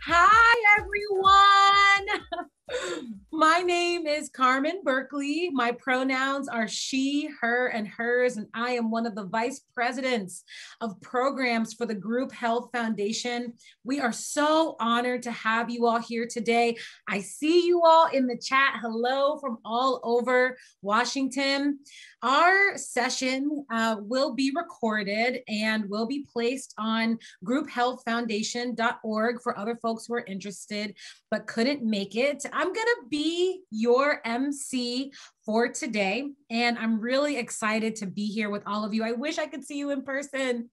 Hi, everyone. My name is Carmen Berkley. My pronouns are she, her, and hers, and I am one of the vice presidents of programs for the Group Health Foundation. We are so honored to have you all here today. I see you all in the chat. Hello from all over Washington. Our session will be recorded and will be placed on grouphealthfoundation.org for other folks who are interested but couldn't make it. I'm going to be your MC for today, and I'm really excited to be here with all of you. I wish I could see you in person.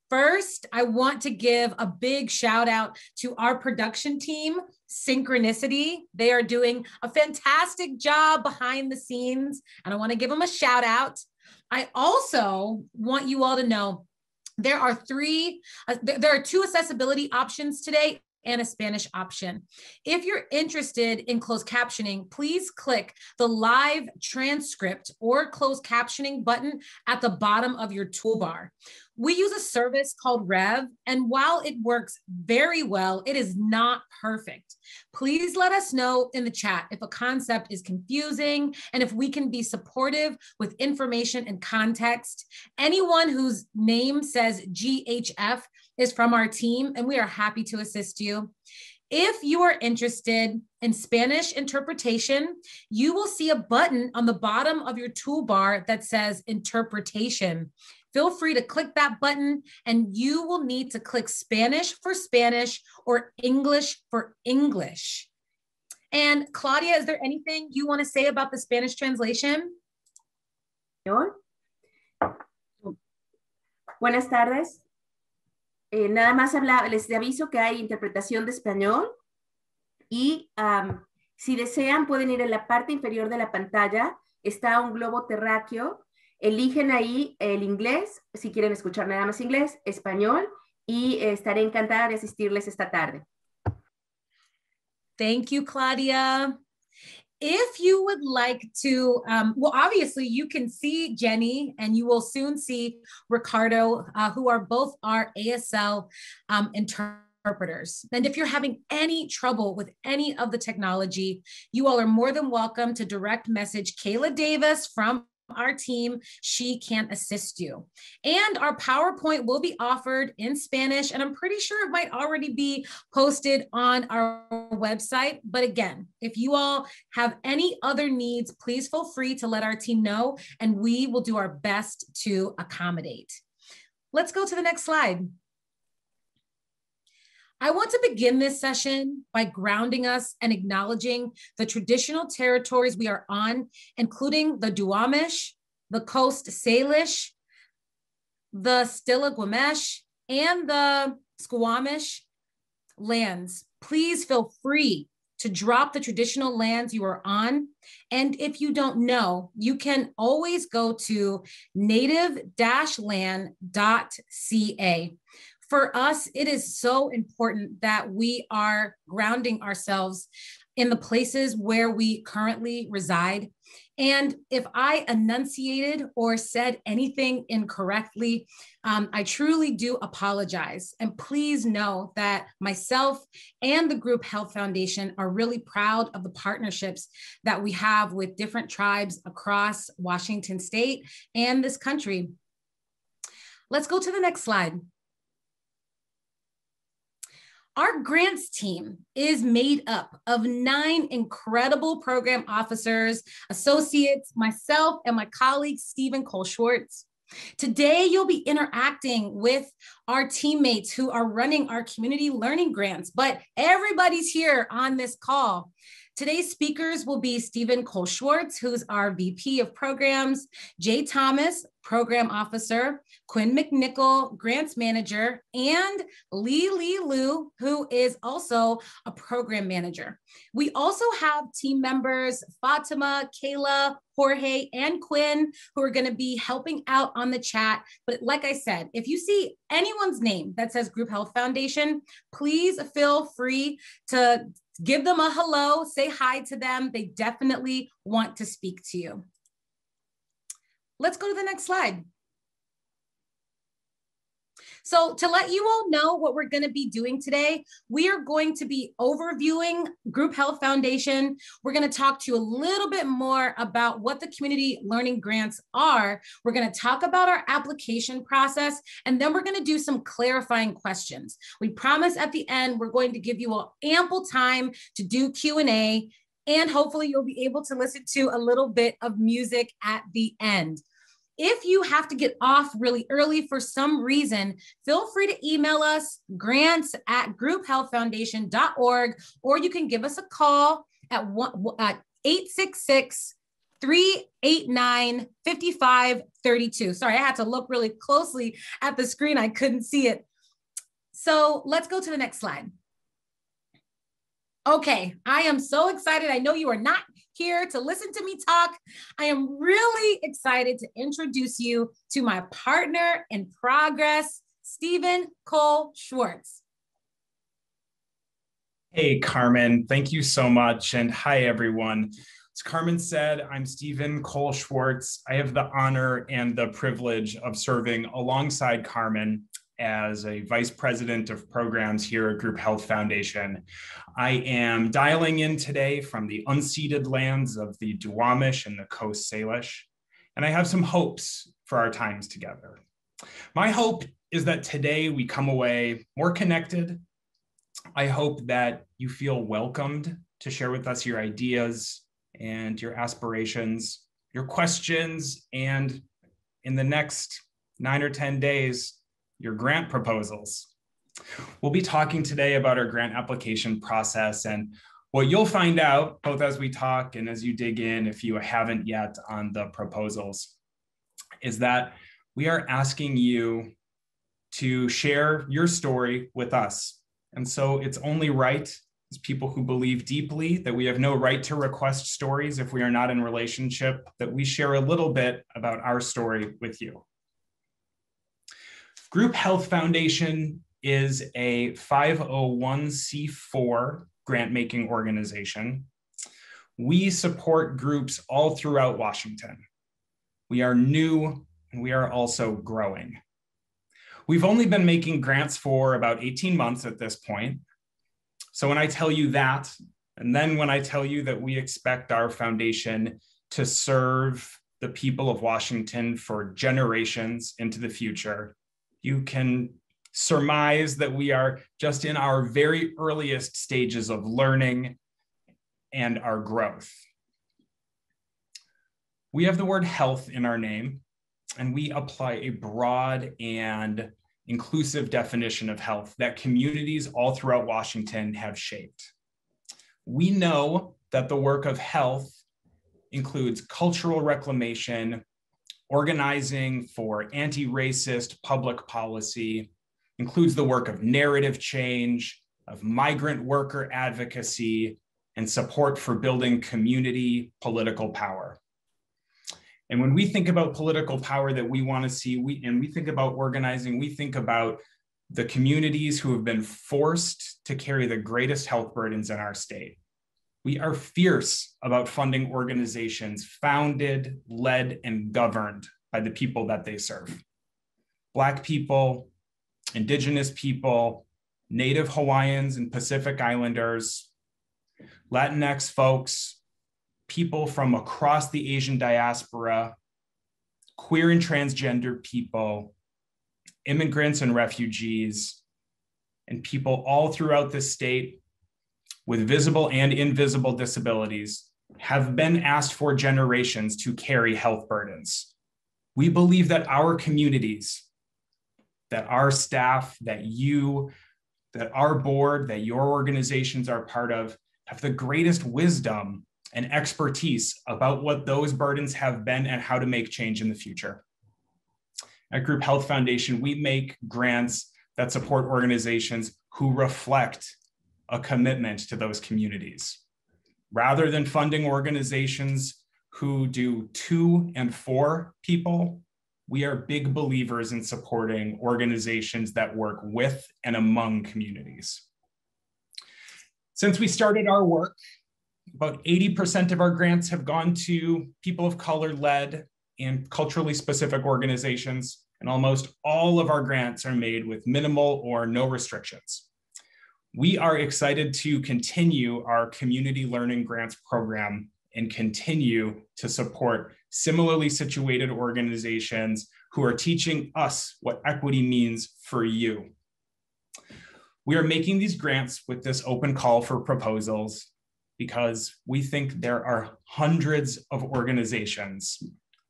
First, I want to give a big shout out to our production team, Synchronicity. They are doing a fantastic job behind the scenes, and I want to give them a shout out. I also want you all to know there are two accessibility options today and a Spanish option. If you're interested in closed captioning, please click the live transcript or closed captioning button at the bottom of your toolbar. We use a service called Rev, and while it works very well, it is not perfect. Please let us know in the chat if a concept is confusing and if we can be supportive with information and context. Anyone whose name says GHF is from our team, and we are happy to assist you. If you are interested in Spanish interpretation, you will see a button on the bottom of your toolbar that says interpretation. Feel free to click that button, and you will need to click Spanish for Spanish or English for English. And Claudia, is there anything you want to say about the Spanish translation? Buenas tardes. Nada más les aviso que hay interpretación de español y si desean pueden ir en la parte inferior de la pantalla, está un globo terráqueo, eligen ahí el inglés, si quieren escuchar nada más inglés, español, y estaré encantada de asistirles esta tarde. Thank you, Claudia. If you would like to, well, obviously you can see Jenny and you will soon see Ricardo, who are both our ASL interpreters. And if you're having any trouble with any of the technology, you all are more than welcome to direct message Kayla Davis from our team. She can assist you. And our PowerPoint will be offered in Spanish, and I'm pretty sure it might already be posted on our website. But again, if you all have any other needs, please feel free to let our team know, and we will do our best to accommodate. Let's go to the next slide. I want to begin this session by grounding us and acknowledging the traditional territories we are on, including the Duwamish, the Coast Salish, the Stillaguamish, and the Squamish lands. Please feel free to drop the traditional lands you are on. And if you don't know, you can always go to native-land.ca. For us, it is so important that we are grounding ourselves in the places where we currently reside. And if I enunciated or said anything incorrectly, I truly do apologize. And please know that myself and the Group Health Foundation are really proud of the partnerships that we have with different tribes across Washington State and this country. Let's go to the next slide. Our grants team is made up of 9 incredible program officers, associates, myself, and my colleague, Stephen Cole-Schwartz. Today, you'll be interacting with our teammates who are running our community learning grants, but everybody's here on this call. Today's speakers will be Stephen Cole-Schwartz, who's our VP of Programs, Jay Thomas, Program Officer, Quinn MacNichol, Grants Manager, and LiLi Liu, who is also a Program Manager. We also have team members Fatima, Kayla, Jorge, and Quinn, who are going to be helping out on the chat. But like I said, if you see anyone's name that says Group Health Foundation, please feel free to give them a hello, say hi to them. They definitely want to speak to you. Let's go to the next slide. So to let you all know what we're going to be doing today, we are going to be overviewing Group Health Foundation. We're going to talk to you a little bit more about what the community learning grants are. We're going to talk about our application process, and then we're going to do some clarifying questions. We promise at the end, we're going to give you all ample time to do Q&A, and hopefully you'll be able to listen to a little bit of music at the end. If you have to get off really early for some reason, feel free to email us grants@grouphealthfoundation.org, or you can give us a call at 866-389-5532. Sorry, I had to look really closely at the screen. I couldn't see it. So let's go to the next slide. Okay, I am so excited. I know you are not here to listen to me talk. I am really excited to introduce you to my partner in progress, Stephen Cole-Schwartz. Hey, Carmen, thank you so much. And hi, everyone. As Carmen said, I'm Stephen Cole-Schwartz. I have the honor and the privilege of serving alongside Carmen as a vice president of programs here at Group Health Foundation. I am dialing in today from the unceded lands of the Duwamish and the Coast Salish, and I have some hopes for our times together. My hope is that today we come away more connected. I hope that you feel welcomed to share with us your ideas and your aspirations, your questions, and in the next 9 or 10 days, your grant proposals. We'll be talking today about our grant application process, and what you'll find out both as we talk and as you dig in, if you haven't yet on the proposals, is that we are asking you to share your story with us. And so it's only right as people who believe deeply that we have no right to request stories if we are not in relationship, that we share a little bit about our story with you. Group Health Foundation is a 501c4 grant-making organization. We support groups all throughout Washington. We are new and we are also growing. We've only been making grants for about 18 months at this point. So when I tell you that, and then when I tell you that we expect our foundation to serve the people of Washington for generations into the future, you can surmise that we are just in our very earliest stages of learning and our growth. We have the word health in our name, and we apply a broad and inclusive definition of health that communities all throughout Washington have shaped. We know that the work of health includes cultural reclamation, organizing for anti-racist public policy, includes the work of narrative change, of migrant worker advocacy, and support for building community political power. And when we think about political power that we want to see, we think about organizing, we think about the communities who have been forced to carry the greatest health burdens in our state. We are fierce about funding organizations founded, led, and governed by the people that they serve. Black people, Indigenous people, Native Hawaiians and Pacific Islanders, Latinx folks, people from across the Asian diaspora, queer and transgender people, immigrants and refugees, and people all throughout the state with visible and invisible disabilities have been asked for generations to carry health burdens. We believe that our communities, that our staff, that you, that our board, that your organizations are part of, have the greatest wisdom and expertise about what those burdens have been and how to make change in the future. At Group Health Foundation, we make grants that support organizations who reflect a commitment to those communities. Rather than funding organizations who do 2 and 4 people, we are big believers in supporting organizations that work with and among communities. Since we started our work, about 80% of our grants have gone to people of color-led and culturally specific organizations. and almost all of our grants are made with minimal or no restrictions. We are excited to continue our community learning grants program and continue to support similarly situated organizations who are teaching us what equity means for you. We are making these grants with this open call for proposals because we think there are hundreds of organizations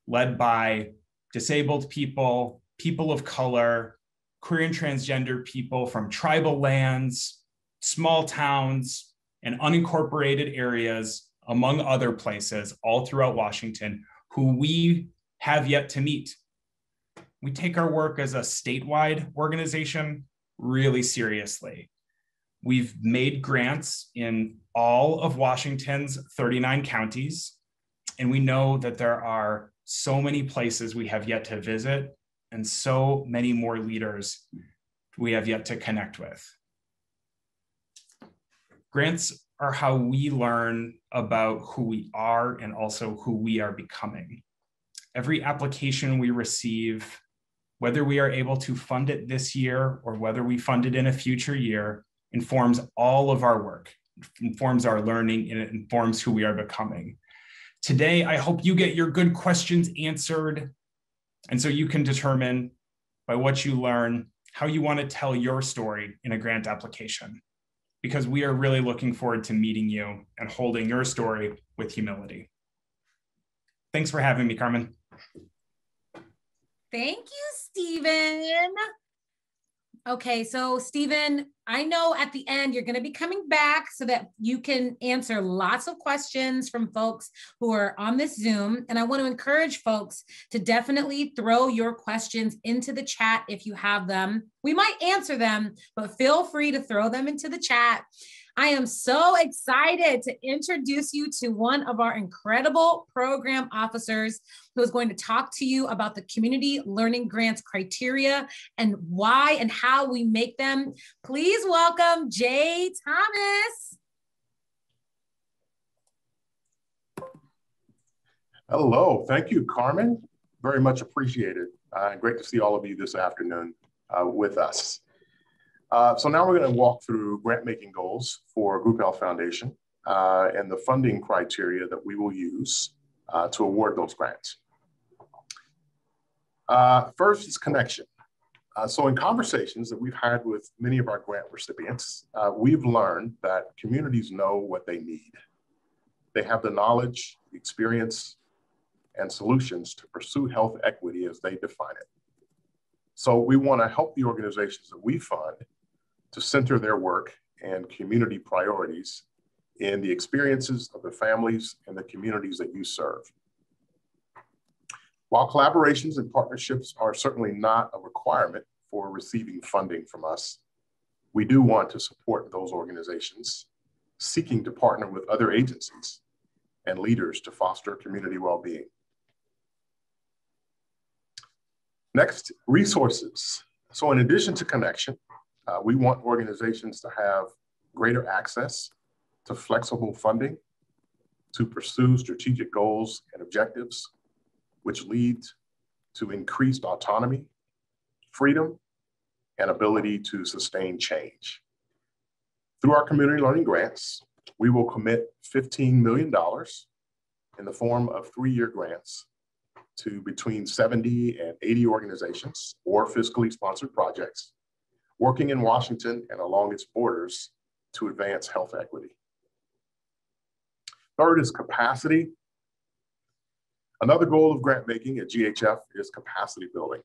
led by disabled people, people of color, queer and transgender people from tribal lands, small towns, and unincorporated areas, among other places all throughout Washington, who we have yet to meet. We take our work as a statewide organization really seriously. We've made grants in all of Washington's 39 counties, and we know that there are so many places we have yet to visit and so many more leaders we have yet to connect with. Grants are how we learn about who we are and also who we are becoming. Every application we receive, whether we are able to fund it this year or whether we fund it in a future year, informs all of our work, informs our learning, and it informs who we are becoming. Today, I hope you get your good questions answered, and so you can determine by what you learn how you want to tell your story in a grant application, because we are really looking forward to meeting you and holding your story with humility. Thanks for having me, Carmen. Thank you, Stephen. Okay, so Stephen, I know at the end you're going to be coming back so that you can answer lots of questions from folks who are on this Zoom. And I want to encourage folks to definitely throw your questions into the chat if you have them. We might answer them, but feel free to throw them into the chat. I am so excited to introduce you to one of our incredible program officers who is going to talk to you about the community learning grants criteria and why and how we make them. Please welcome Jay Thomas. Hello, thank you, Carmen. Very much appreciated. Great to see all of you this afternoon with us. So now we're going to walk through grant making goals for Group L Foundation and the funding criteria that we will use to award those grants. First is connection. So in conversations that we've had with many of our grant recipients, we've learned that communities know what they need. They have the knowledge, the experience, and solutions to pursue health equity as they define it. So we want to help the organizations that we fund to center their work and community priorities in the experiences of the families and the communities that you serve. While collaborations and partnerships are certainly not a requirement for receiving funding from us, we do want to support those organizations seeking to partner with other agencies and leaders to foster community well-being. Next, resources. So in addition to connection, we want organizations to have greater access to flexible funding to pursue strategic goals and objectives, which lead to increased autonomy, freedom, and ability to sustain change. Through our community learning grants, we will commit $15 million in the form of 3-year grants to between 70 and 80 organizations or fiscally sponsored projects working in Washington and along its borders to advance health equity. Third is capacity. Another goal of grant making at GHF is capacity building.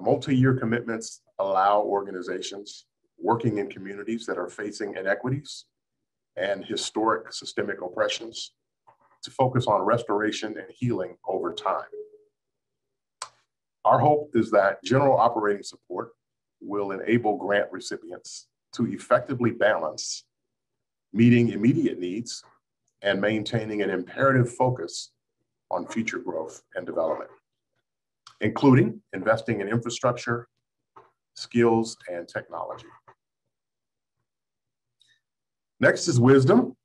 Multi-year commitments allow organizations working in communities that are facing inequities and historic systemic oppressions to focus on restoration and healing over time. Our hope is that general operating support will enable grant recipients to effectively balance meeting immediate needs and maintaining an imperative focus on future growth and development, including investing in infrastructure, skills, and technology. Next is wisdom.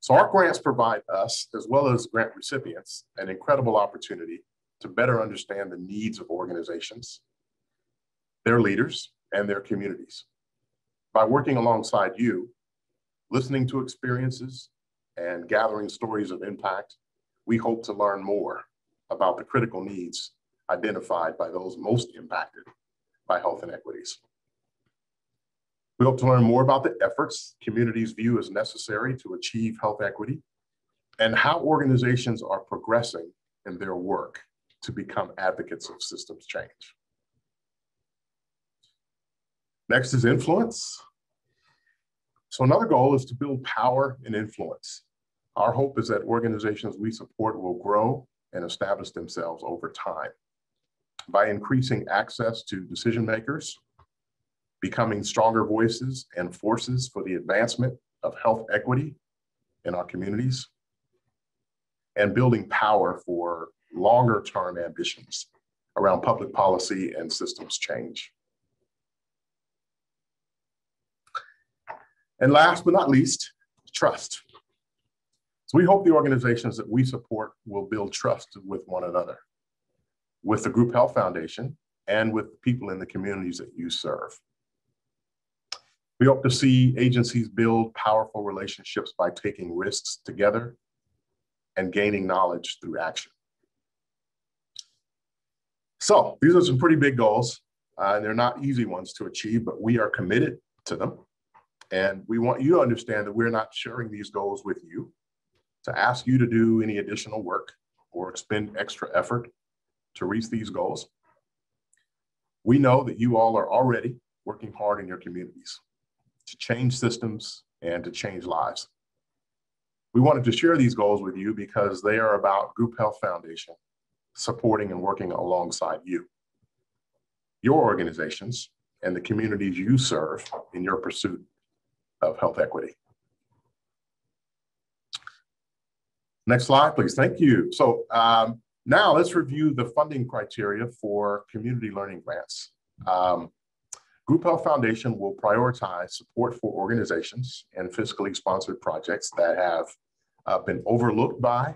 So our grants provide us, as well as grant recipients, an incredible opportunity to better understand the needs of organizations, their leaders, and their communities. By working alongside you, listening to experiences, and gathering stories of impact, we hope to learn more about the critical needs identified by those most impacted by health inequities. We hope to learn more about the efforts communities view as necessary to achieve health equity and how organizations are progressing in their work to become advocates of systems change. Next is influence. So another goal is to build power and influence. Our hope is that organizations we support will grow and establish themselves over time by increasing access to decision makers, becoming stronger voices and forces for the advancement of health equity in our communities, and building power for longer term ambitions around public policy and systems change. And last but not least, trust. So we hope the organizations that we support will build trust with one another, with the Group Health Foundation, and with people in the communities that you serve. We hope to see agencies build powerful relationships by taking risks together and gaining knowledge through action. So these are some pretty big goals, and they're not easy ones to achieve, but we are committed to them. And we want you to understand that we're not sharing these goals with you to ask you to do any additional work or expend extra effort to reach these goals. We know that you all are already working hard in your communities to change systems and to change lives. We wanted to share these goals with you because they are about Group Health Foundation supporting and working alongside you, your organizations, and the communities you serve in your pursuit of health equity. Next slide, please. Thank you. So now let's review the funding criteria for community learning grants. Group Health Foundation will prioritize support for organizations and fiscally sponsored projects that have been overlooked by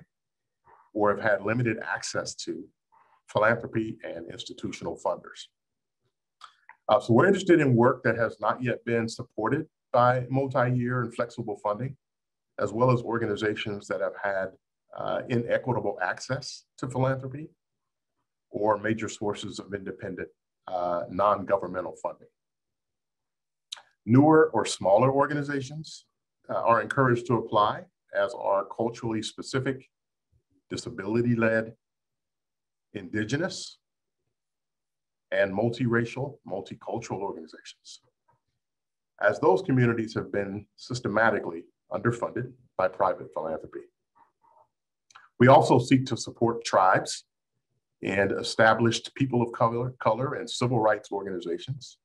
or have had limited access to philanthropy and institutional funders. So we're interested in work that has not yet been supported by multi-year and flexible funding, as well as organizations that have had inequitable access to philanthropy or major sources of independent non-governmental funding. Newer or smaller organizations are encouraged to apply, as are culturally specific, disability-led, indigenous, and multiracial, multicultural organizations, as those communities have been systematically underfunded by private philanthropy. We also seek to support tribes and established people of color and civil rights organizations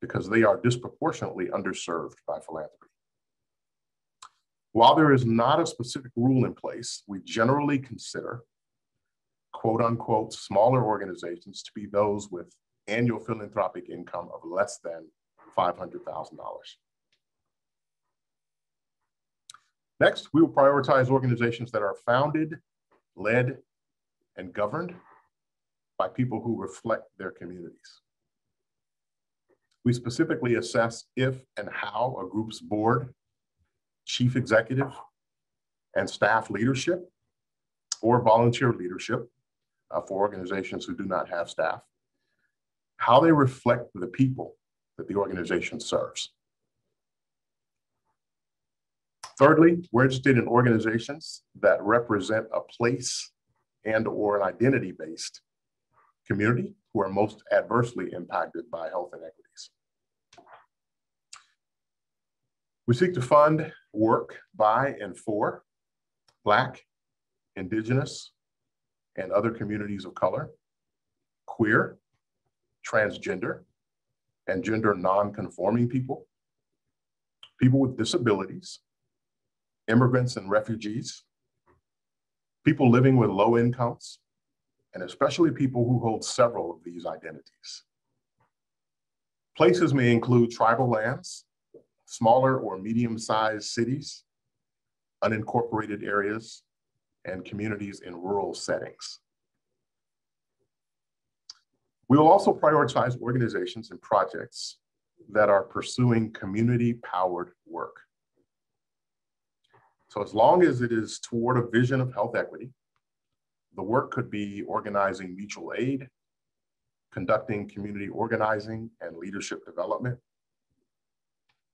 because they are disproportionately underserved by philanthropy. While there is not a specific rule in place, we generally consider quote unquote smaller organizations to be those with annual philanthropic income of less than $500,000. Next, we will prioritize organizations that are founded, led, and governed by people who reflect their communities. We specifically assess if and how a group's board, chief executive, and staff leadership, or volunteer leadership for organizations who do not have staff, how they reflect the people that the organization serves. Thirdly, we're interested in organizations that represent a place and or an identity-based community who are most adversely impacted by health inequities. We seek to fund work by and for Black, Indigenous, and other communities of color, queer, transgender, and gender non-conforming people, people with disabilities, immigrants and refugees, people living with low incomes, and especially people who hold several of these identities. Places may include tribal lands, smaller or medium-sized cities, unincorporated areas, and communities in rural settings. We will also prioritize organizations and projects that are pursuing community-powered work. So as long as it is toward a vision of health equity, the work could be organizing mutual aid, conducting community organizing and leadership development,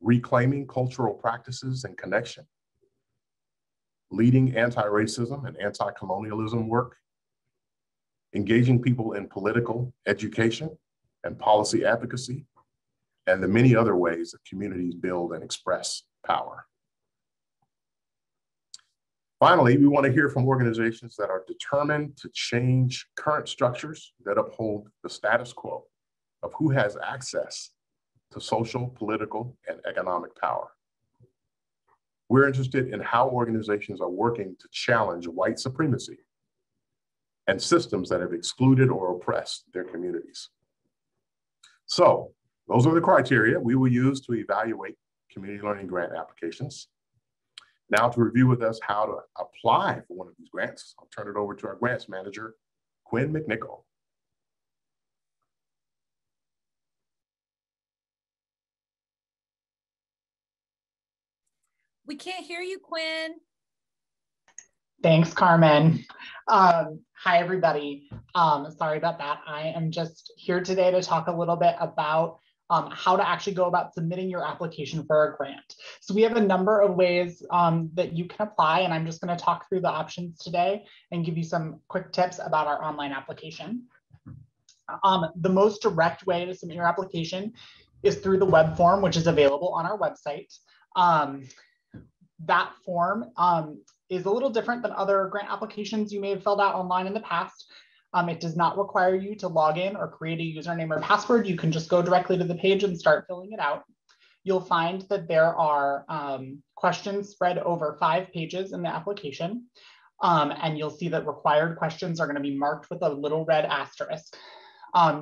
reclaiming cultural practices and connection, leading anti-racism and anti-colonialism work, engaging people in political, education, and policy advocacy, and the many other ways that communities build and express power. Finally, we want to hear from organizations that are determined to change current structures that uphold the status quo of who has access to social, political, and economic power. We're interested in how organizations are working to challenge white supremacy and systems that have excluded or oppressed their communities. So those are the criteria we will use to evaluate community learning grant applications. Now to review with us how to apply for one of these grants, I'll turn it over to our grants manager, Quinn MacNichol. We can't hear you, Quinn. Thanks, Carmen. Hi, everybody. Sorry about that. I am just here today to talk a little bit about how to actually go about submitting your application for a grant. So we have a number of ways that you can apply, and I'm just going to talk through the options today and give you some quick tips about our online application. The most direct way to submit your application is through the web form, which is available on our website. That form is a little different than other grant applications you may have filled out online in the past. It does not require you to log in or create a username or password. You can just go directly to the page and start filling it out. You'll find that there are questions spread over 5 pages in the application. And you'll see that required questions are going to be marked with a little red asterisk.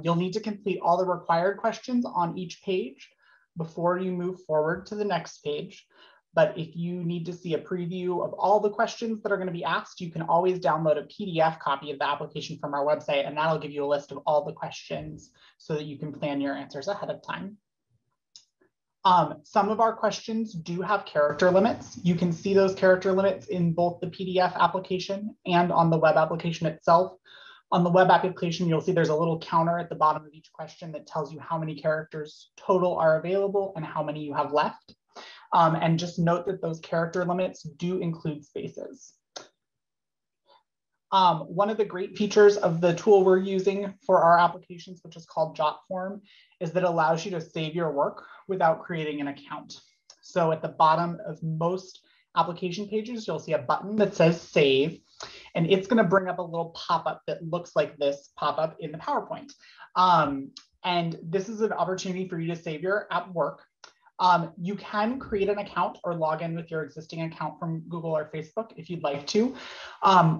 You'll need to complete all the required questions on each page before you move forward to the next page. But if you need to see a preview of all the questions that are going to be asked, you can always download a PDF copy of the application from our website, and that'll give you a list of all the questions so that you can plan your answers ahead of time. Some of our questions do have character limits. You can see those character limits in both the PDF application and on the web application itself. On the web application, you'll see there's a little counter at the bottom of each question that tells you how many characters total are available and how many you have left. And just note that those character limits do include spaces. One of the great features of the tool we're using for our applications, which is called JotForm, is that it allows you to save your work without creating an account. So at the bottom of most application pages, you'll see a button that says Save, and it's going to bring up a little pop-up that looks like this pop-up in the PowerPoint. And this is an opportunity for you to save your app work. You can create an account or log in with your existing account from Google or Facebook if you'd like to,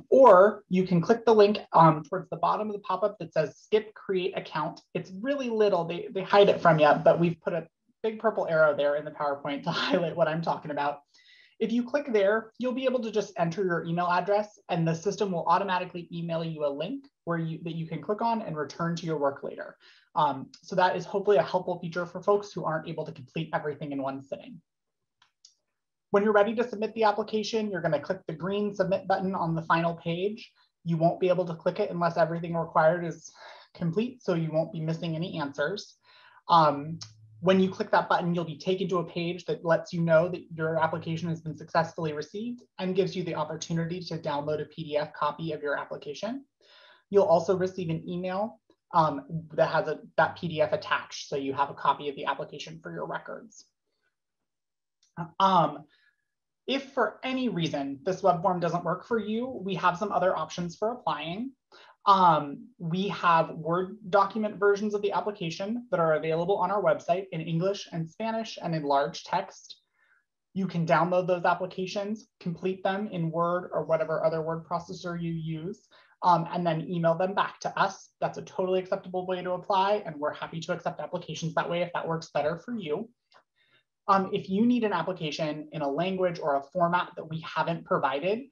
or you can click the link towards the bottom of the pop-up that says Skip Create Account. It's really little, they hide it from you, but we've put a big purple arrow there in the PowerPoint to highlight what I'm talking about. If you click there, you'll be able to just enter your email address, and the system will automatically email you a link that you can click on and return to your work later. So that is hopefully a helpful feature for folks who aren't able to complete everything in one sitting. When you're ready to submit the application, you're going to click the green submit button on the final page. You won't be able to click it unless everything required is complete, so you won't be missing any answers. When you click that button, you'll be taken to a page that lets you know that your application has been successfully received and gives you the opportunity to download a PDF copy of your application. You'll also receive an email that has that PDF attached, so you have a copy of the application for your records. If for any reason this web form doesn't work for you, we have some other options for applying. We have Word document versions of the application that are available on our website in English and Spanish and in large text. You can download those applications, complete them in Word or whatever other word processor you use, and then email them back to us. That's a totally acceptable way to apply, and we're happy to accept applications that way if that works better for you. If you need an application in a language or a format that we haven't provided,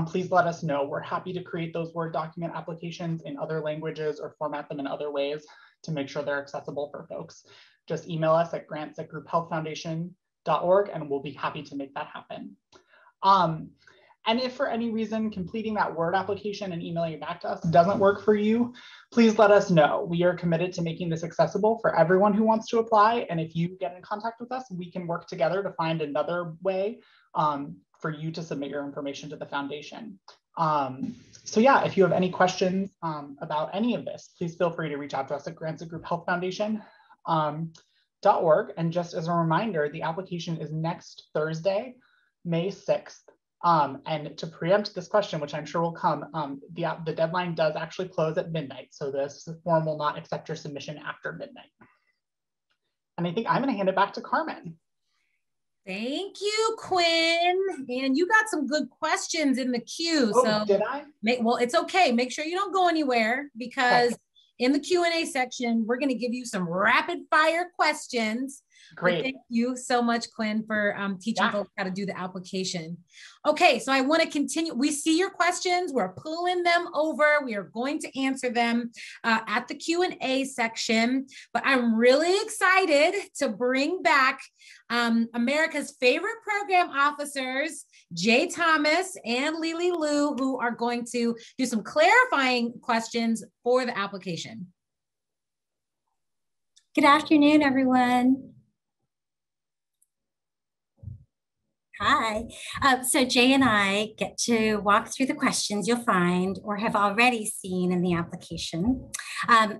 please let us know. We're happy to create those Word document applications in other languages or format them in other ways. to make sure they're accessible for folks. Just email us at grants@grouphealthfoundation.org and we'll be happy to make that happen. And if for any reason completing that Word application and emailing it back to us doesn't work for you, please let us know. We are committed to making this accessible for everyone who wants to apply. And if you get in contact with us, we can work together to find another way for you to submit your information to the foundation. So yeah, if you have any questions about any of this, please feel free to reach out to us at grants@grouphealthfoundation.org. And just as a reminder, the application is next Thursday, May 6th. And to preempt this question, which I'm sure will come, the deadline does actually close at midnight. So this form will not accept your submission after midnight. And I think I'm going to hand it back to Carmen. Thank you, Quinn. And you got some good questions in the queue. Oh, so did I? well, it's okay. Make sure you don't go anywhere because in the Q&A section, we're going to give you some rapid fire questions. Great. Thank you so much, Quinn, for teaching folks how to do the application. Okay, so I want to continue. We see your questions. We're pulling them over. We are going to answer them at the Q&A section. But I'm really excited to bring back America's favorite program officers, Jay Thomas and LiLi Liu, who are going to do some clarifying questions for the application. Good afternoon, everyone. Hi. So Jay and I get to walk through the questions you'll find or have already seen in the application.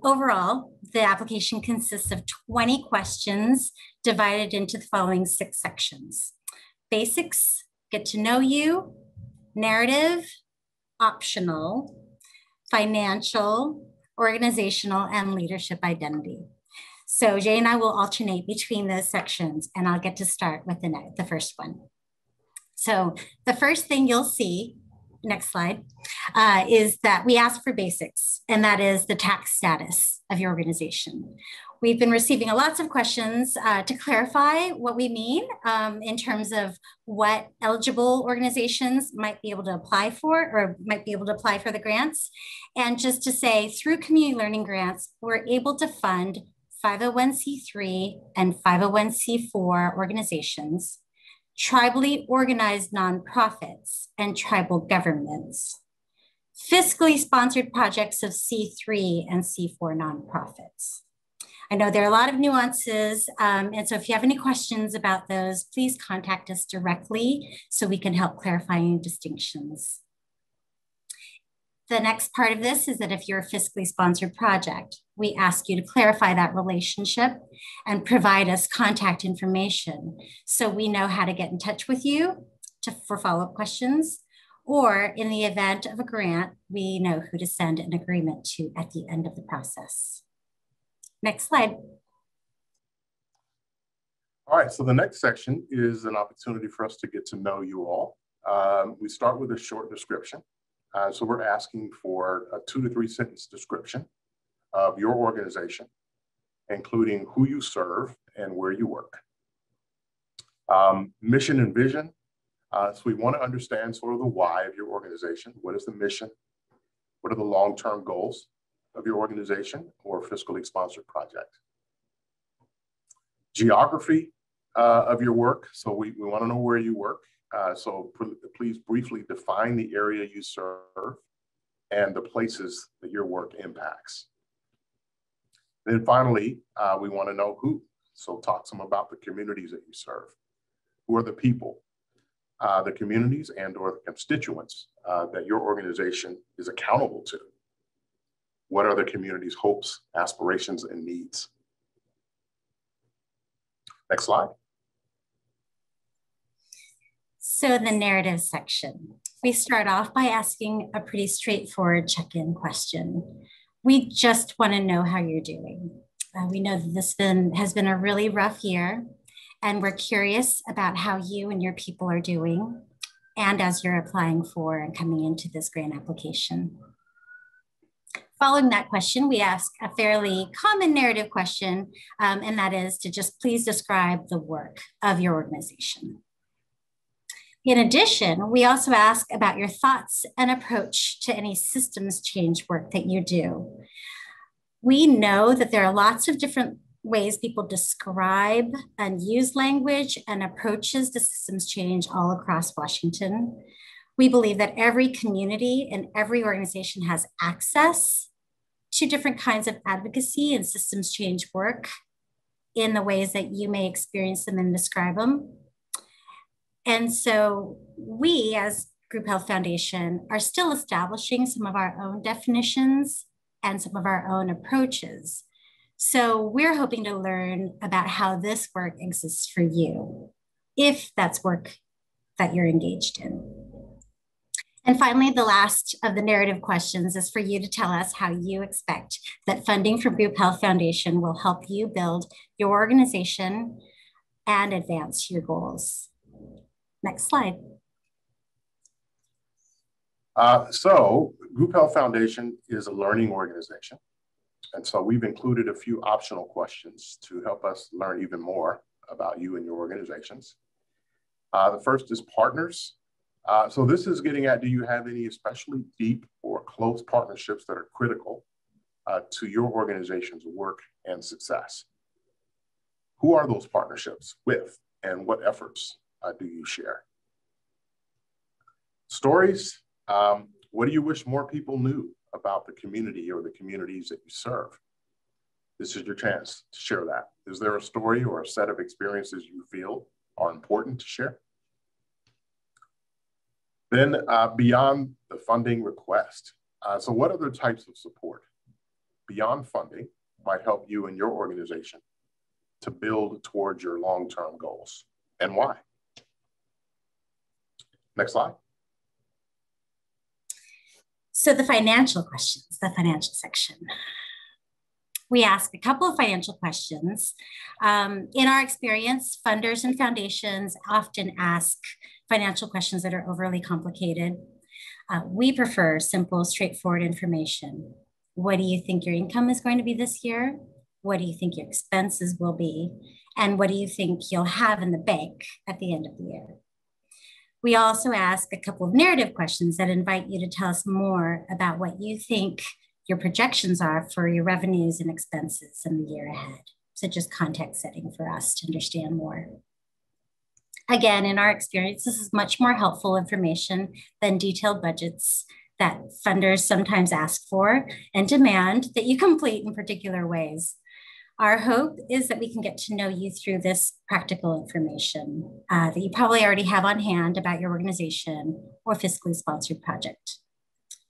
Overall, the application consists of 20 questions divided into the following 6 sections: basics, get to know you, narrative, optional, financial, organizational, and leadership identity. So Jay and I will alternate between those sections, and I'll get to start with the first one. So the first thing you'll see, next slide, is that we ask for basics, and that is the tax status of your organization. We've been receiving lots of questions to clarify what we mean in terms of what eligible organizations might be able to apply for or might be able to apply for the grants. And just to say, through community learning grants, we're able to fund 501c3 and 501c4 organizations, tribally organized nonprofits, and tribal governments, fiscally sponsored projects of C3 and C4 nonprofits. I know there are a lot of nuances, and so if you have any questions about those, please contact us directly so we can help clarify any distinctions. The next part of this is that if you're a fiscally sponsored project, we ask you to clarify that relationship and provide us contact information so we know how to get in touch with you for follow-up questions, or in the event of a grant, we know who to send an agreement to at the end of the process. Next slide. All right, so the next section is an opportunity for us to get to know you all. We start with a short description. So we're asking for a 2 to 3 sentence description of your organization, including who you serve and where you work. Mission and vision. So we want to understand sort of the why of your organization. What is the mission? What are the long-term goals of your organization or fiscally sponsored project? Geography of your work. So we want to know where you work. So please briefly define the area you serve and the places that your work impacts. Then finally, we want to know who. So talk some about the communities that you serve. Who are the people, the communities and or the constituents that your organization is accountable to? What are the community's hopes, aspirations, and needs? Next slide. So the narrative section, we start off by asking a pretty straightforward check-in question. We just want to know how you're doing. We know that this has been a really rough year, and we're curious about how you and your people are doing, and as you're applying for and coming into this grant application. Following that question, we ask a fairly common narrative question, and that is to just please describe the work of your organization. In addition, we also ask about your thoughts and approach to any systems change work that you do. We know that there are lots of different ways people describe and use language and approaches to systems change all across Washington. We believe that every community and every organization has access to different kinds of advocacy and systems change work in the ways that you may experience them and describe them. And so we, as Group Health Foundation, are still establishing some of our own definitions and some of our own approaches. So we're hoping to learn about how this work exists for you, if that's work that you're engaged in. And finally, the last of the narrative questions is for you to tell us how you expect that funding from Group Health Foundation will help you build your organization and advance your goals. Next slide. So Group Health Foundation is a learning organization. And so we've included a few optional questions to help us learn even more about you and your organizations. The first is partners. So this is getting at, do you have any especially deep or close partnerships that are critical to your organization's work and success? Who are those partnerships with, and what efforts do you share? Stories. What do you wish more people knew about the community or the communities that you serve? This is your chance to share that. Is there a story or a set of experiences you feel are important to share? Then beyond the funding request. So what other types of support beyond funding might help you and your organization to build towards your long-term goals, and why? Next slide. So the financial questions, the financial section. We ask a couple of financial questions. In our experience, funders and foundations often ask financial questions that are overly complicated. We prefer simple, straightforward information. What do you think your income is going to be this year? What do you think your expenses will be? And what do you think you'll have in the bank at the end of the year? We also ask a couple of narrative questions that invite you to tell us more about what you think your projections are for your revenues and expenses in the year ahead. So just context setting for us to understand more. Again, in our experience, this is much more helpful information than detailed budgets that funders sometimes ask for and demand that you complete in particular ways. Our hope is that we can get to know you through this practical information that you probably already have on hand about your organization or fiscally sponsored project.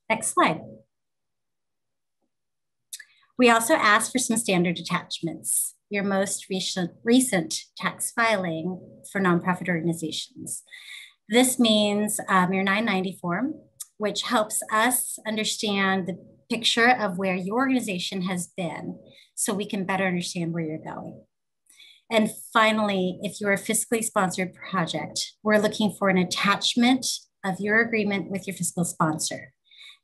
Next slide. We also ask for some standard attachments, your most recent tax filing for nonprofit organizations. This means your 990 form, which helps us understand the picture of where your organization has been so we can better understand where you're going. And finally, if you're a fiscally sponsored project, we're looking for an attachment of your agreement with your fiscal sponsor.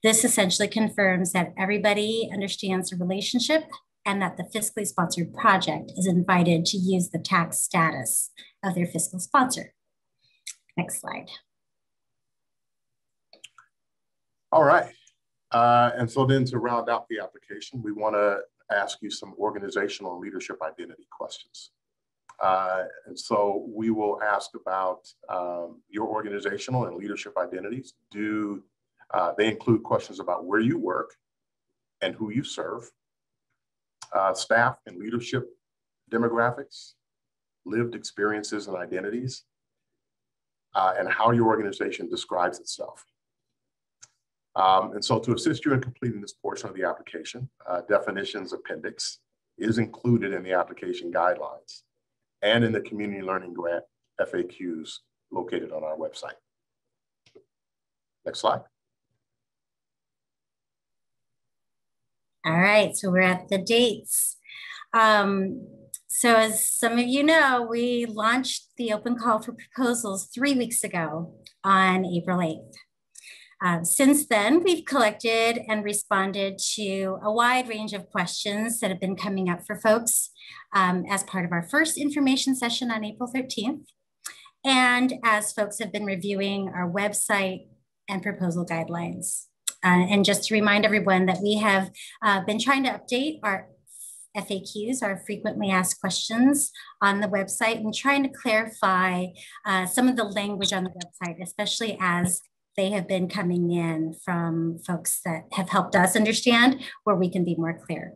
This essentially confirms that everybody understands the relationship and that the fiscally sponsored project is invited to use the tax status of their fiscal sponsor. Next slide. All right. And so then to round out the application, we want to ask you some organizational and leadership identity questions. And so we will ask about your organizational and leadership identities. They include questions about where you work and who you serve, staff and leadership demographics, lived experiences and identities, and how your organization describes itself. And so to assist you in completing this portion of the application, definitions appendix is included in the application guidelines and in the community learning grant FAQs located on our website. Next slide. All right, so we're at the dates. So as some of you know, we launched the open call for proposals 3 weeks ago on April 8th. Since then, we've collected and responded to a wide range of questions that have been coming up for folks as part of our first information session on April 13th. And as folks have been reviewing our website and proposal guidelines. And just to remind everyone that we have been trying to update our FAQs, our frequently asked questions on the website, and trying to clarify some of the language on the website, especially as they have been coming in from folks that have helped us understand where we can be more clear.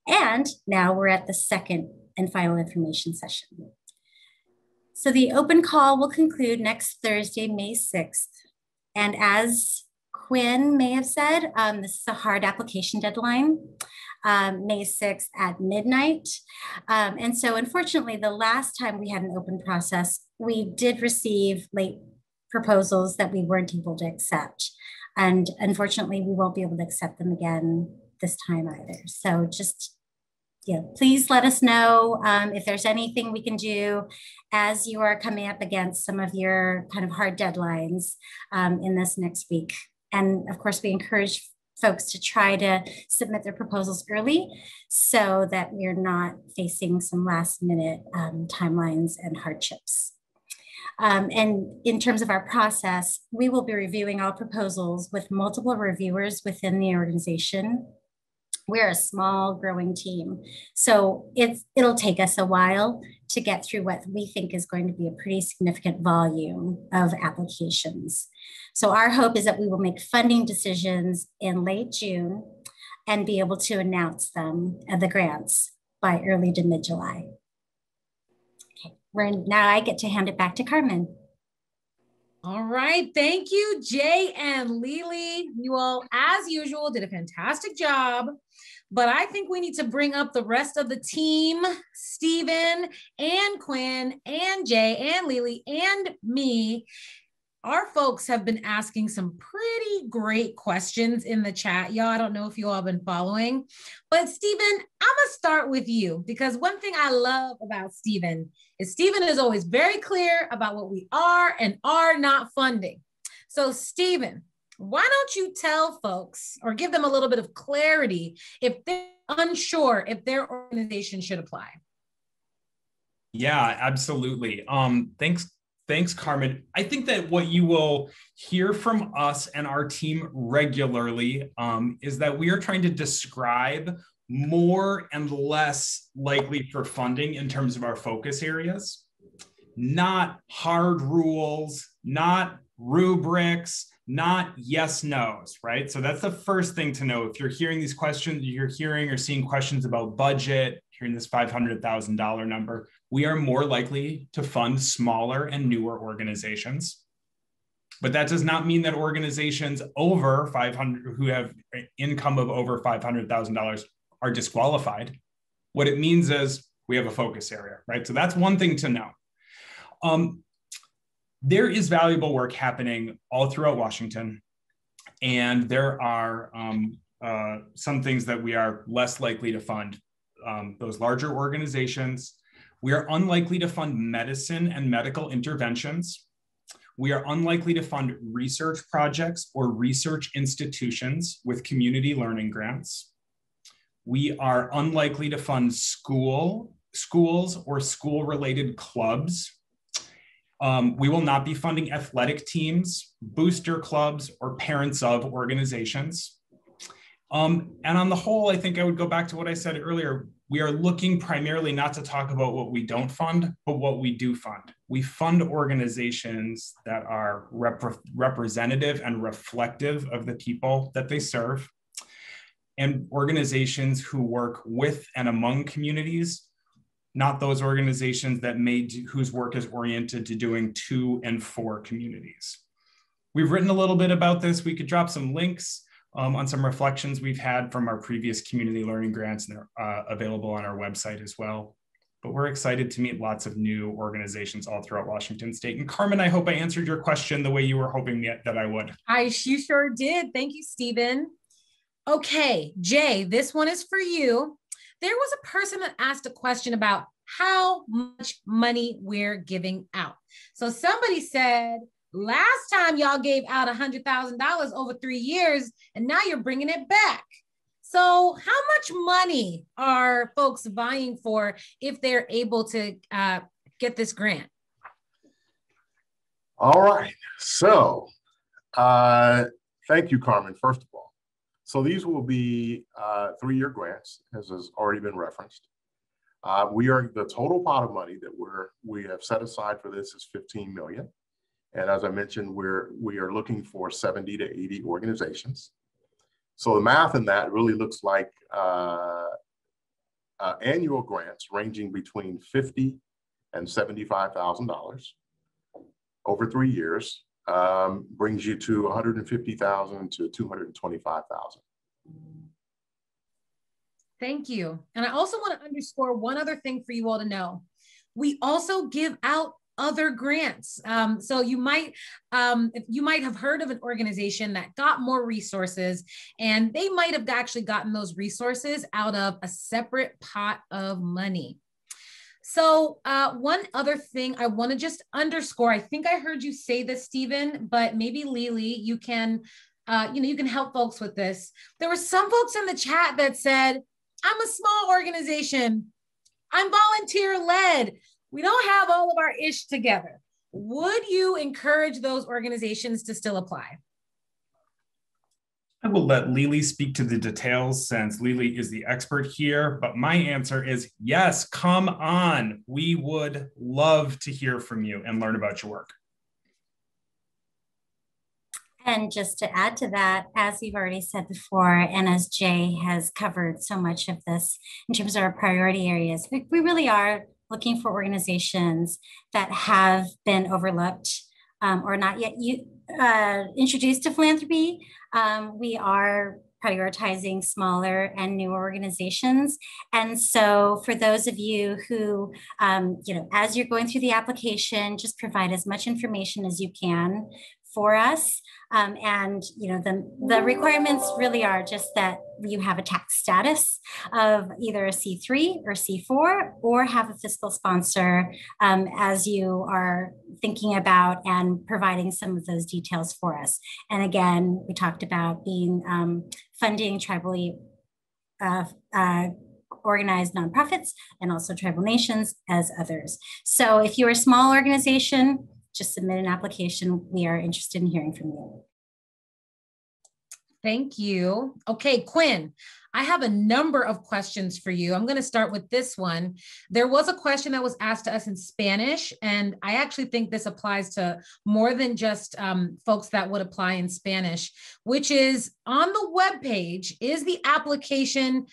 And now we're at the second and final information session. So the open call will conclude next Thursday, May 6th. And as Quinn may have said, this is a hard application deadline, May 6th at midnight. And so unfortunately, the last time we had an open process, we did receive late proposals that we weren't able to accept. And unfortunately, we won't be able to accept them again this time either. So just, please let us know if there's anything we can do as you are coming up against some of your kind of hard deadlines in this next week. And of course, we encourage folks to try to submit their proposals early so that we're not facing some last minute timelines and hardships. And in terms of our process, we will be reviewing all proposals with multiple reviewers within the organization. We're a small growing team, so it'll take us a while to get through what we think is going to be a pretty significant volume of applications. So our hope is that we will make funding decisions in late June and be able to announce them, the grants, by early to mid-July. Okay, now I get to hand it back to Carmen. All right, thank you, Jay and LiLi. You all, as usual, did a fantastic job. But I think we need to bring up the rest of the team, Stephen and Quinn and Jay and LiLi and me. Our folks have been asking some pretty great questions in the chat. Y'all, I don't know if you all have been following, but Stephen, I'm gonna start with you because one thing I love about Stephen is always very clear about what we are and are not funding. So Stephen, why don't you tell folks or give them a little bit of clarity if they're unsure if their organization should apply? Yeah, absolutely. Thanks, Carmen. I think that what you will hear from us and our team regularly is that we are trying to describe more and less likely for funding in terms of our focus areas, not hard rules, not rubrics, not yes, no's, right? So that's the first thing to know. If you're hearing these questions, you're hearing or seeing questions about budget, hearing this $500,000 number, we are more likely to fund smaller and newer organizations. But that does not mean that organizations over 500, who have income of over $500,000 are disqualified. What it means is we have a focus area, right? So that's one thing to know. There is valuable work happening all throughout Washington, and there are some things that we are less likely to fund. Those larger organizations. We are unlikely to fund medicine and medical interventions. We are unlikely to fund research projects or research institutions with community learning grants. We are unlikely to fund schools or school-related clubs. We will not be funding athletic teams, booster clubs, or parents of organizations. And on the whole, I think I would go back to what I said earlier. We are looking primarily not to talk about what we don't fund, but what we do fund. We fund organizations that are representative and reflective of the people that they serve, and organizations who work with and among communities, not those organizations that whose work is oriented to doing to and for communities. We've written a little bit about this. We could drop some links on some reflections we've had from our previous community learning grants, and they're available on our website as well. But we're excited to meet lots of new organizations all throughout Washington State. And Carmen, I hope I answered your question the way you were hoping that I would. You sure did. Thank you, Stephen. Okay, Jay, this one is for you. There was a person that asked a question about how much money we're giving out. So somebody said, last time y'all gave out $100,000 over 3 years, and now you're bringing it back. So how much money are folks vying for if they're able to get this grant? All right. So thank you, Carmen, first of all. So these will be 3-year grants, as has already been referenced. The total pot of money that we have set aside for this is $15 million. And as I mentioned, we are looking for 70 to 80 organizations. So the math in that really looks like annual grants ranging between $50,000 and $75,000 over 3 years brings you to $150,000 to $225,000. Thank you. And I also want to underscore one other thing for you all to know. We also give out other grants. So you might have heard of an organization that got more resources, and they might have actually gotten those resources out of a separate pot of money. So one other thing I want to just underscore, I think I heard you say this, Stephen, but maybe LiLi, you can help folks with this. There were some folks in the chat that said, I'm a small organization. I'm volunteer led. We don't have all of our ish together. Would you encourage those organizations to still apply? I will let LiLi speak to the details since LiLi is the expert here, but my answer is yes, come on. We would love to hear from you and learn about your work. And just to add to that, as we've already said before, and as Jay has covered so much of this in terms of our priority areas, we really are looking for organizations that have been overlooked or not yet introduced to philanthropy. We are prioritizing smaller and new organizations. And so for those of you who, as you're going through the application, just provide as much information as you can for us. The requirements really are just that you have a tax status of either a C3 or C4, or have a fiscal sponsor as you are thinking about and providing some of those details for us. And again, we talked about being funding tribally organized nonprofits and also tribal nations as others. So if you're a small organization, just submit an application. We are interested in hearing from you. Thank you. Okay, Quinn, I have a number of questions for you. I'm going to start with this one. There was a question that was asked to us in Spanish, and I actually think this applies to more than just folks that would apply in Spanish, which is on the webpage, is the application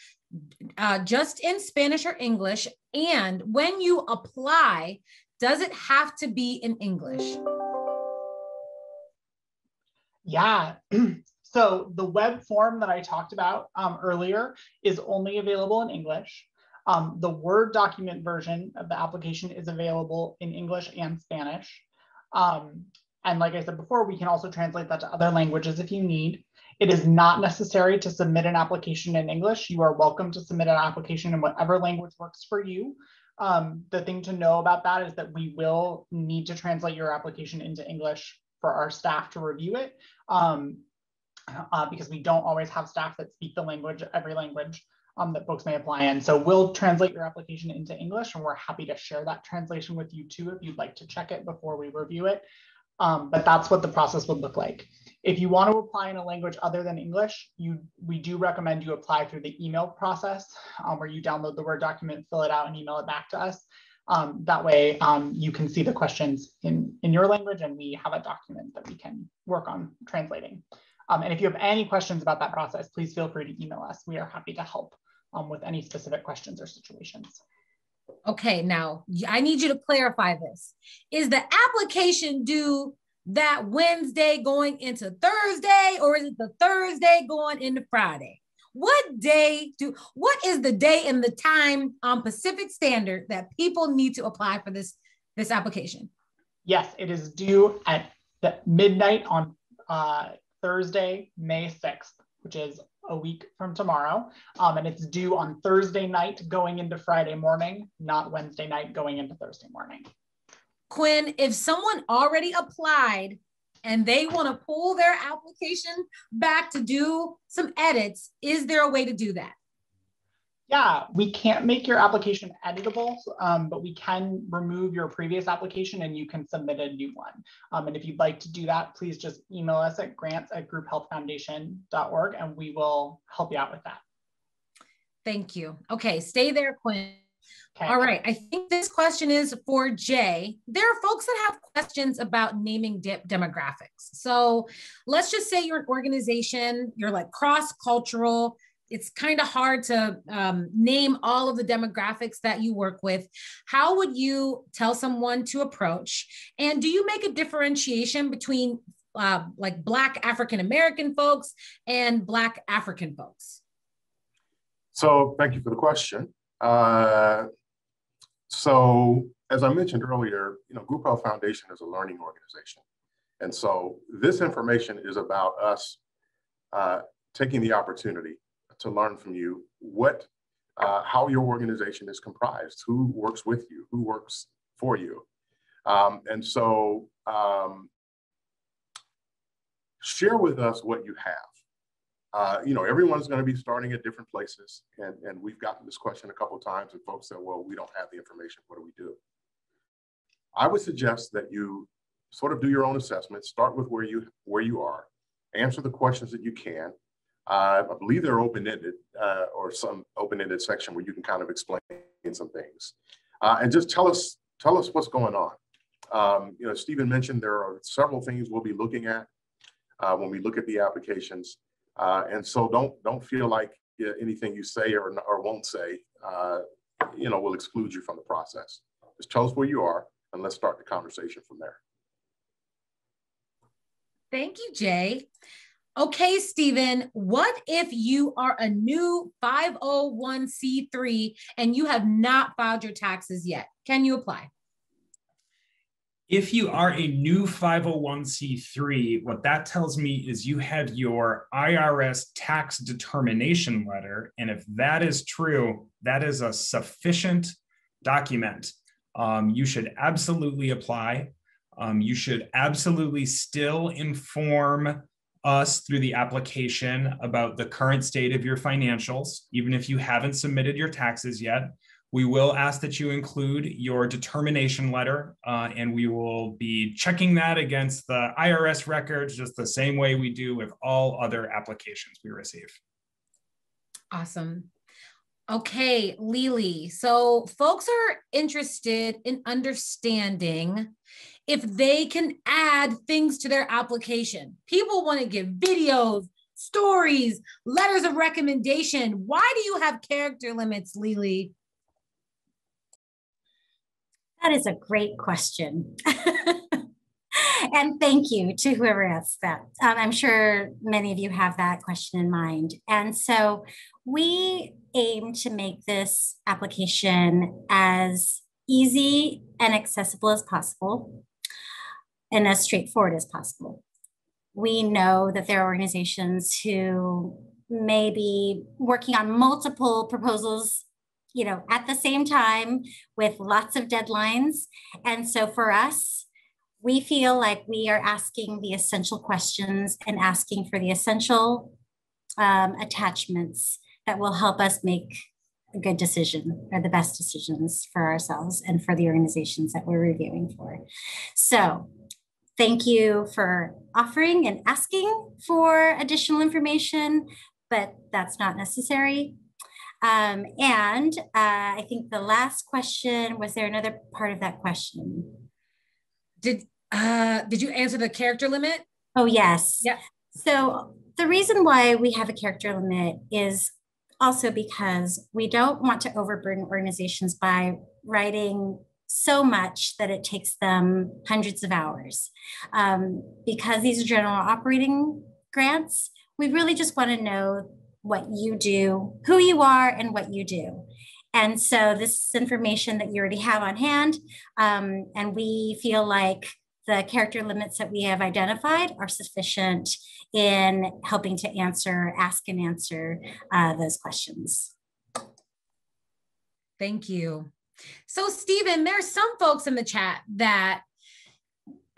just in Spanish or English? And when you apply, does it have to be in English? Yeah. So the web form that I talked about earlier is only available in English. The Word document version of the application is available in English and Spanish. And like I said before, we can also translate that to other languages if you need. It is not necessary to submit an application in English. You are welcome to submit an application in whatever language works for you. The thing to know about that is that we will need to translate your application into English for our staff to review it. Because we don't always have staff that speak the language, every language that folks may apply in. So we'll translate your application into English, and we're happy to share that translation with you too if you'd like to check it before we review it. But that's what the process would look like. If you want to apply in a language other than English, we do recommend you apply through the email process where you download the Word document, fill it out, and email it back to us. That way you can see the questions in your language, and we have a document that we can work on translating. And if you have any questions about that process, please feel free to email us. We are happy to help with any specific questions or situations. Okay, now I need you to clarify this. Is the application due that Wednesday going into Thursday, or is it the Thursday going into Friday? What is the day and the time on Pacific Standard that people need to apply for this application? Yes, it is due at midnight on Thursday, May 6th, which is a week from tomorrow. And it's due on Thursday night going into Friday morning, not Wednesday night going into Thursday morning. Quinn, if someone already applied and they want to pull their application back to do some edits, is there a way to do that? Yeah, we can't make your application editable, but we can remove your previous application and you can submit a new one. And if you'd like to do that, please just email us at grants@grouphealthfoundation.org and we will help you out with that. Thank you. Okay, stay there, Quinn. Okay. All right, I think this question is for Jay. There are folks that have questions about naming demographics. So let's just say you're an organization, you're like cross-cultural. It's kind of hard to name all of the demographics that you work with. How would you tell someone to approach? And do you make a differentiation between like Black African-American folks and Black African folks? So thank you for the question. So as I mentioned earlier, Group Health Foundation is a learning organization. And so this information is about us taking the opportunity to learn from you how your organization is comprised, who works with you, who works for you. And so share with us what you have. Everyone's going to be starting at different places. And we've gotten this question a couple of times and folks said, well, we don't have the information. What do we do? I would suggest that you sort of do your own assessment, start with where you are, answer the questions that you can. I believe they're open-ended or some open-ended section where you can kind of explain some things. And just tell us what's going on. Stephen mentioned there are several things we'll be looking at when we look at the applications. And so don't feel like anything you say or won't say, will exclude you from the process. Just tell us where you are and let's start the conversation from there. Thank you, Jay. Okay, Stephen, what if you are a new 501c3 and you have not filed your taxes yet? Can you apply? If you are a new 501c3, what that tells me is you have your IRS tax determination letter. And if that is true, that is a sufficient document. You should absolutely apply. You should absolutely still inform us through the application about the current state of your financials, even if you haven't submitted your taxes yet. We will ask that you include your determination letter, and we will be checking that against the IRS records just the same way we do with all other applications we receive. Awesome. Okay, LiLi. So folks are interested in understanding if they can add things to their application. People want to give videos, stories, letters of recommendation. Why do you have character limits, LiLi? That is a great question. And thank you to whoever asked that. I'm sure many of you have that question in mind. And so we aim to make this application as easy and accessible as possible and as straightforward as possible. We know that there are organizations who may be working on multiple proposals at the same time with lots of deadlines. And so for us, we feel like we are asking the essential questions and asking for the essential attachments that will help us make a good decision or the best decisions for ourselves and for the organizations that we're reviewing for. So thank you for offering and asking for additional information, but that's not necessary. I think the last question, was there another part of that question? Did you answer the character limit? Oh, yes. Yeah. So the reason why we have a character limit is also because we don't want to overburden organizations by writing so much that it takes them hundreds of hours. Because these are general operating grants, we really just want to know what you do, who you are, and what you do. And so this is information that you already have on hand. And we feel like the character limits that we have identified are sufficient in helping to ask and answer those questions. Thank you. So Stephen, there's some folks in the chat that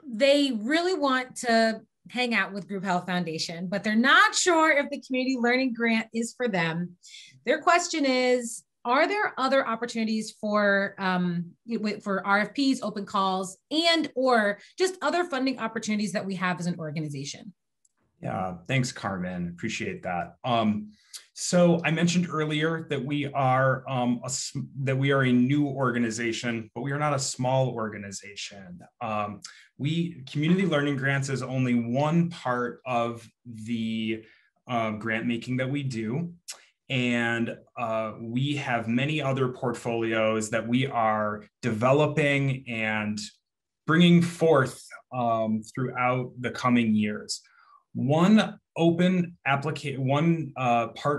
they really want to hang out with Group Health Foundation, but they're not sure if the community learning grant is for them. Their question is, are there other opportunities for RFPs, open calls, and or just other funding opportunities that we have as an organization? Yeah, thanks, Carmen. Appreciate that. So I mentioned earlier that we are a new organization, but we are not a small organization. Community learning grants is only one part of the grant making that we do. And we have many other portfolios that we are developing and bringing forth throughout the coming years. One part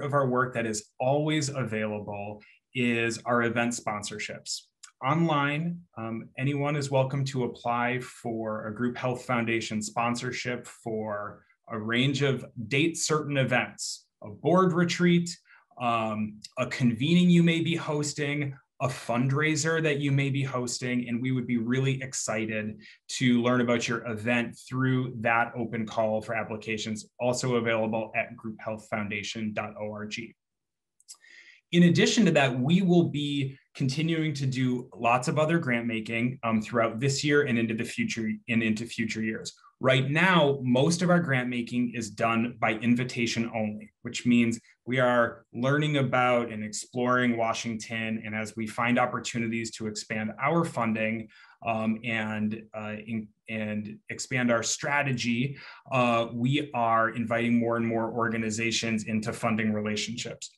of our work that is always available is our event sponsorships. Online, anyone is welcome to apply for a Group Health Foundation sponsorship for a range of date-certain events, a board retreat, a convening you may be hosting, a fundraiser that you may be hosting, and we would be really excited to learn about your event through that open call for applications, also available at grouphealthfoundation.org. In addition to that, we will be continuing to do lots of other grant making throughout this year and into future years. Right now, most of our grant making is done by invitation only, which means we are learning about and exploring Washington. And as we find opportunities to expand our funding and expand our strategy, we are inviting more and more organizations into funding relationships.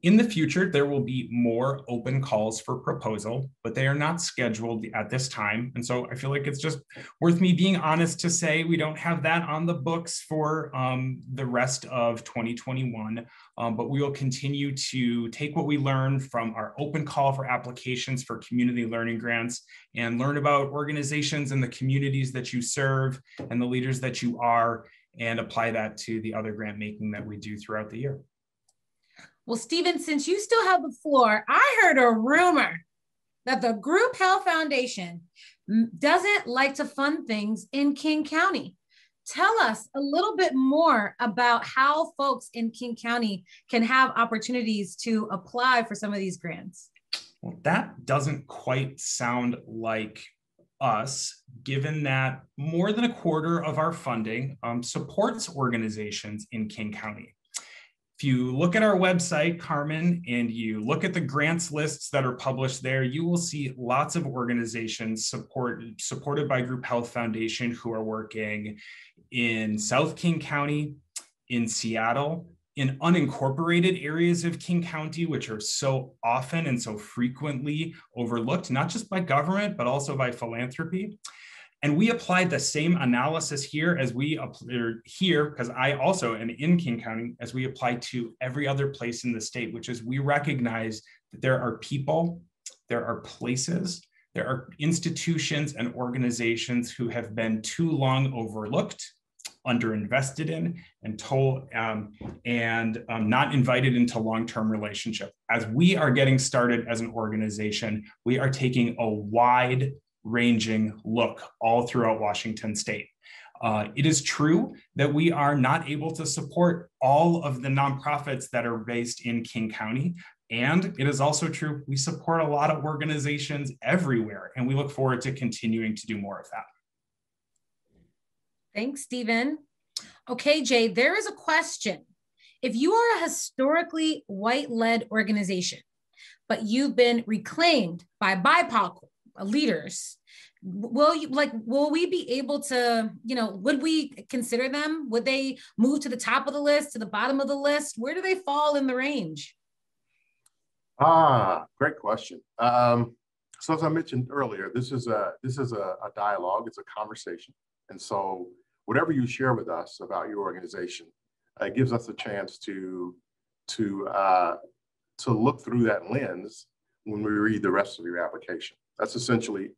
In the future, there will be more open calls for proposal, but they are not scheduled at this time. And so I feel like it's just worth me being honest to say we don't have that on the books for the rest of 2021, but we will continue to take what we learn from our open call for applications for community learning grants and learn about organizations and the communities that you serve and the leaders that you are, and apply that to the other grant making that we do throughout the year. Well, Stephen, since you still have the floor, I heard a rumor that the Group Health Foundation doesn't like to fund things in King County. Tell us a little bit more about how folks in King County can have opportunities to apply for some of these grants. Well, that doesn't quite sound like us, given that more than a quarter of our funding supports organizations in King County. If you look at our website, Carmen, and you look at the grants lists that are published there, you will see lots of organizations supported by Group Health Foundation who are working in South King County, in Seattle, in unincorporated areas of King County, which are so often and so frequently overlooked, not just by government, but also by philanthropy. And we applied the same analysis here because I also am in King County, as we apply to every other place in the state, which is we recognize that there are people, there are places, there are institutions and organizations who have been too long overlooked, underinvested in, and not invited into long-term relationship. As we are getting started as an organization, we are taking a wide-ranging look all throughout Washington state. It is true that we are not able to support all of the nonprofits that are based in King County. And it is also true, we support a lot of organizations everywhere, and we look forward to continuing to do more of that. Thanks, Stephen. Okay, Jay, there is a question. If you are a historically white-led organization, but you've been reclaimed by BIPOC leaders, will we be able to, would we consider them? Would they move to the top of the list, to the bottom of the list? Where do they fall in the range? Great question. So as I mentioned earlier, this is a dialogue, it's a conversation. And so whatever you share with us about your organization, it gives us a chance to look through that lens when we read the rest of your application. That's essentially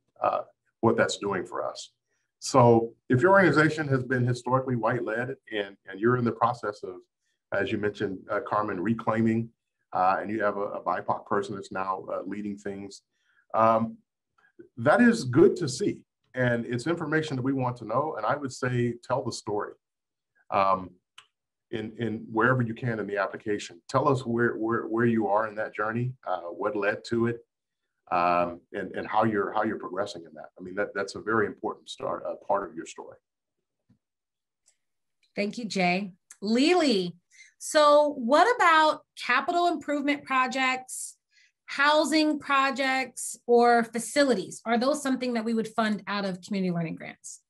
what that's doing for us. So if your organization has been historically white-led and you're in the process of, as you mentioned, Carmen, reclaiming, and you have a BIPOC person that's now leading things, that is good to see. And it's information that we want to know. And I would say, tell the story in wherever you can in the application. Tell us where you are in that journey, what led to it, and how you're progressing in that. I mean, that's a very important part of your story. Thank you, Jay. LiLi, so what about capital improvement projects, housing projects, or facilities? Are those something that we would fund out of community learning grants?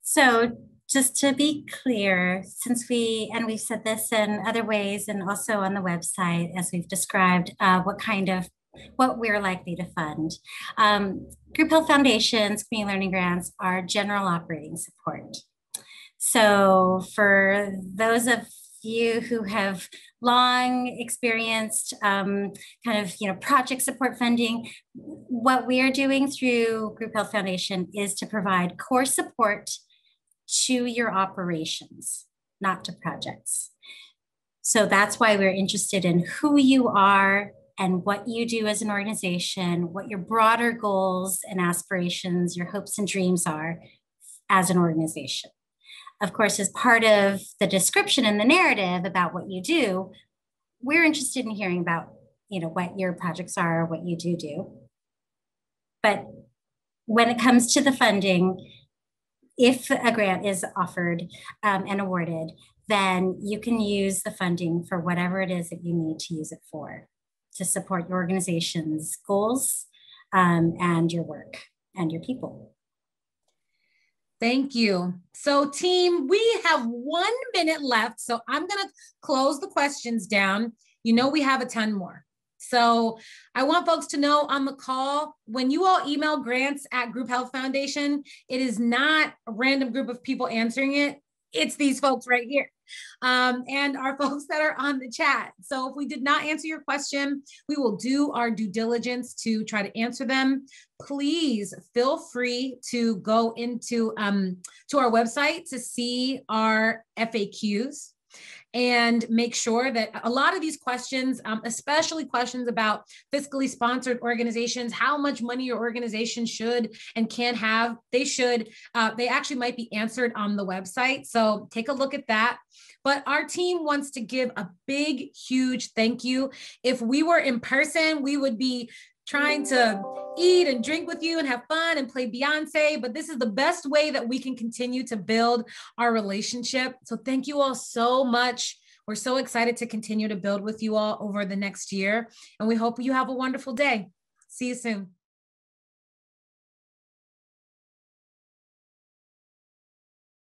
So just to be clear, since we've said this in other ways and also on the website, as we've described, what we're likely to fund. Group Health Foundations, community learning grants are general operating support. So for those of you who have long experienced project support funding, what we are doing through Group Health Foundation is to provide core support to your operations, not to projects. So that's why we're interested in who you are and what you do as an organization, what your broader goals and aspirations, your hopes and dreams are as an organization. Of course, as part of the description and the narrative about what you do, we're interested in hearing about, what your projects are, what you do. But when it comes to the funding, if a grant is offered and awarded, then you can use the funding for whatever it is that you need to use it for, to support your organization's goals and your work and your people. Thank you. So team, we have 1 minute left. So I'm going to close the questions down. We have a ton more. So I want folks to know on the call, when you all email grants at Group Health Foundation, it is not a random group of people answering it. It's these folks right here and our folks that are on the chat. So if we did not answer your question, we will do our due diligence to try to answer them. Please feel free to go into to our website to see our FAQs and make sure that a lot of these questions, especially questions about fiscally sponsored organizations, how much money your organization should and can have, they actually might be answered on the website. So take a look at that. But our team wants to give a big, huge thank you. If we were in person, we would be trying to eat and drink with you and have fun and play Beyonce, but this is the best way that we can continue to build our relationship. So thank you all so much. We're so excited to continue to build with you all over the next year, and we hope you have a wonderful day. See you soon.